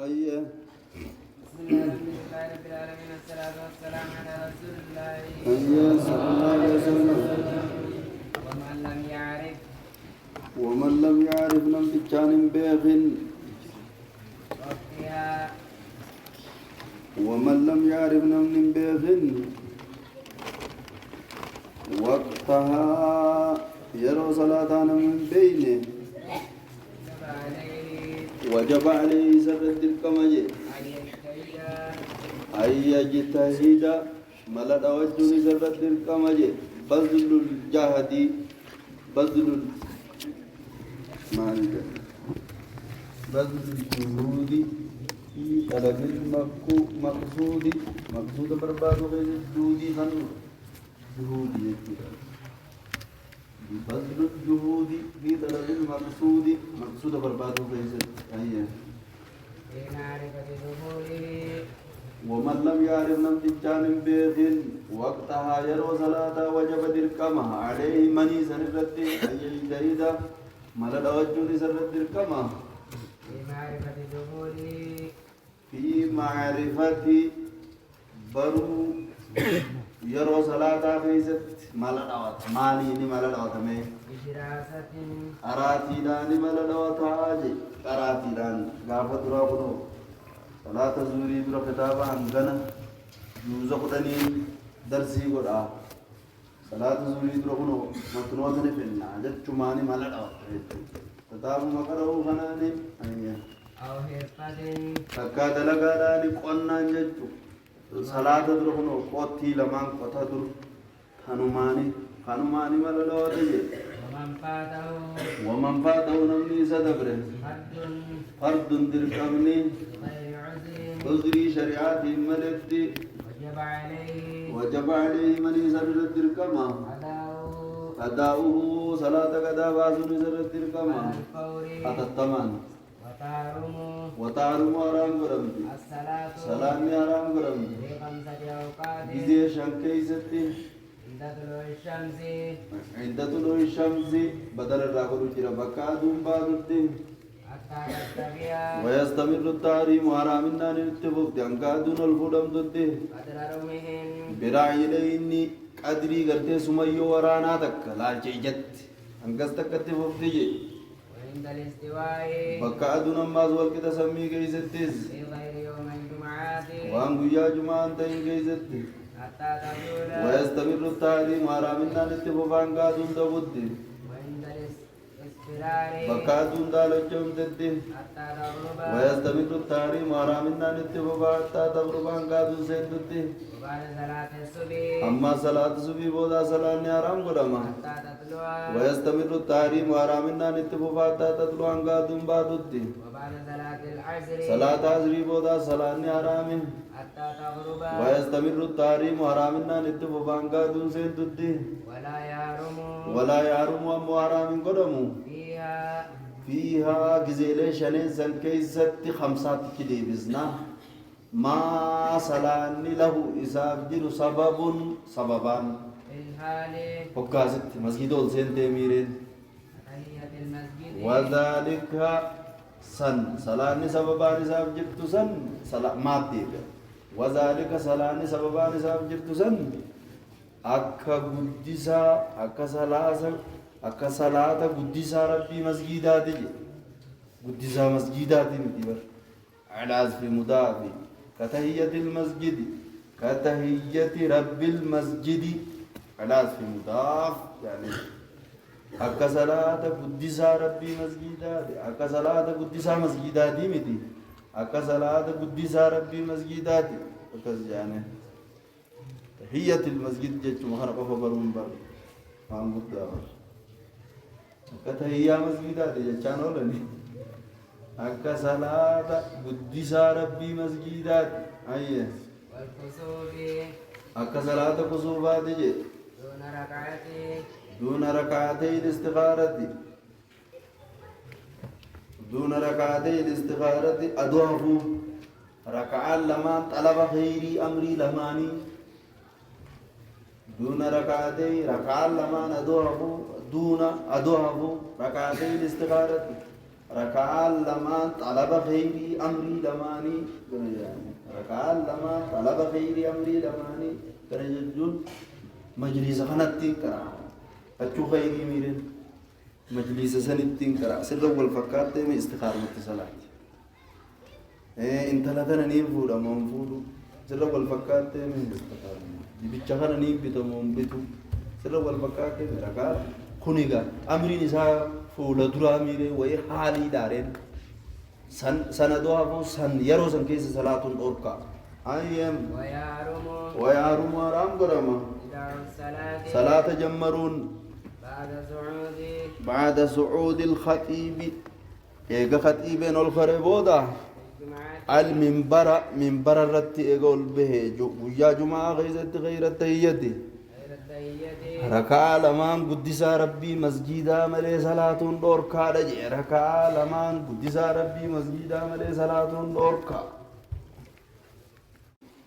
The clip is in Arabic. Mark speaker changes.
Speaker 1: أيه.
Speaker 2: بسم الله الحمد لله رب العالمين والصلاة والسلام على رسول الله
Speaker 1: أيه صلى الله عليه وسلم.
Speaker 2: ومن لم يعرف
Speaker 1: ومن لم يعرف لم تجان بيغ.
Speaker 2: وقتها
Speaker 1: ومن لم يعرف لم بيغ وقتها يرى صلاة من بينه
Speaker 2: وجب عليه
Speaker 1: وجب عليه سرد الكمجي
Speaker 2: أن يجتهد
Speaker 1: أن يجتهد ملد وجه سرد الكمجي بذل الجهد بذل بذل الجهود في طلب المقصود مقصود برباد غير الجهود خنو جهود يجب بذل الجهود في طلب المقصود مقصود برباد غير أيه.
Speaker 2: في معرفة ظهوره
Speaker 1: ومن لم يعرف لم تجان بيت وقتها يرو صلاة وجب دركمه عليه مني سنرد أن يجتهد ملد وجه سنرد دركمه
Speaker 2: في معرفة ظهوره
Speaker 1: في معرفة برو يرو صلاة فيست ملد وات مالي ملد واتمه
Speaker 2: بدراسة
Speaker 1: أراتي داني ملد واتاجي أراتي داني غافت راقنو صلاة زوري برا كتابة عندنا يوزا قدني درسي قدا صلاة زوري برا كنو متنوات نفلنا جد چماني مالا داوت كتاب مقرأو خناني أيه
Speaker 2: أو حرفة
Speaker 1: تكا دلقا داني قوانا جد صلاة برا كنو قوتي لمان قوتا در خانماني مالا داوت ومن فاته نمني سدبره فرد دركمني
Speaker 2: غير عذر
Speaker 1: عذري شريعات ملتي وجب عليه من يسرد الدركما أداؤه صلاة قدا باسون يسرد الدركما أتتمان وتارم آرام قرمتي سلام آرام قرمتي جزي شنكي ستي عند طلوع الشمس بدل الراغل جرى بكا دوم بادتي ويستمر التحريم حرامنا نتفق أنكا دون الفدم ضده براعيليني قدري قرتي سميو ورانا تك لالچي جت أنكس تك تفق تيجي
Speaker 2: وعند الاستواء
Speaker 1: بكا دون الناس والكتا سمي كيستيز
Speaker 2: في غير يوم الجمعات
Speaker 1: وان قيا جمعة تين كيستي
Speaker 2: حتى تزول
Speaker 1: ويستمر التحريم حرامنا نتفق أنكا دون تبدي
Speaker 2: وعند الاصفرار
Speaker 1: بكا دون دالچوم تدي
Speaker 2: حتى تغرب
Speaker 1: ويستمر التحريم حرامنا نتفق حتى تغرب أنكا دون سيدتي
Speaker 2: وبعد صلاة الصبح
Speaker 1: أما صلاة الصبح بودا صلاة حرام قدما
Speaker 2: حتى تطلع
Speaker 1: ويستمر التحريم حرامنا نتفق حتى تطلع أنكا دون بادتي
Speaker 2: وبعد صلاة العصر
Speaker 1: صلاة عصر بودا صلاة حرام
Speaker 2: حتى تغرب
Speaker 1: ويستمر التحريم حرامنا نتفق أنكا دون سيدتي
Speaker 2: ولا يحرم
Speaker 1: أمو حرام قدمو فيها جزيلة شنين سنكي ست خمسات كده بزنا ما صلاني له إساف جر سببان
Speaker 2: في الحال
Speaker 1: فكاست مسجد السين تيميرين
Speaker 2: تحية المسجد
Speaker 1: وذلك سن صلاني سببان إساف جرت سن ماتي وذلك صلاني سببان إساف جرت سن أكا قدسا أكا صلاة قدسا ربي مسجدات قدسا مسجدات متبر علاز في مضافي كتهية المسجد كتهية رب المسجد علاز في مضاف يعني أكا صلاة قدسا ربي مسجدات أكا صلاة قدسا مسجدات متي أكا صلاة قدسا ربي مسجدات يعني تحية المسجد جت مخرق فبرون بر فان مدعو كتحية مسجدات جتان ولني أكا صلاة قدسا ربي مسجدات أيه
Speaker 2: والكسوف
Speaker 1: أكا صلاة كسوفات جت دون ركعتي الاستخارة دون ركعتي الاستخارة أدوه ركعة لما طلب خيري أمري لماني دون ركعتي ركعة لما أدوه دون أدوه ركعتي الاستخارة ركعة لما طلب خيري أمري لماني ركعة لما طلب خيري أمري لماني كرجل مجلس خناتين كرا أشوف خيري ميرين مجلس سنتين كرا سر والفكات من استخارة الصلاة انت لا تنني فودا منفودو سر والفكات من استخارة بيتشغل نيك بتمام بتو سر والفكات من ركعة خنيجا أمري نساء فولا درا ميري وهي حالي دارين سن دوها فو سن يرو سن كيس صلاة الأوركا أيام ويارم رام قرما صلاة جمرون بعد صعود الخطيب إيجا خطيب الخربودا المنبر الرت إيجول به ويا جماعة غير التهيئة ركعة لمان قدسا ربي مسجدا ملي صلاة دوركا ركعة لمان قدسا ربي مسجدا ملي صلاة دوركا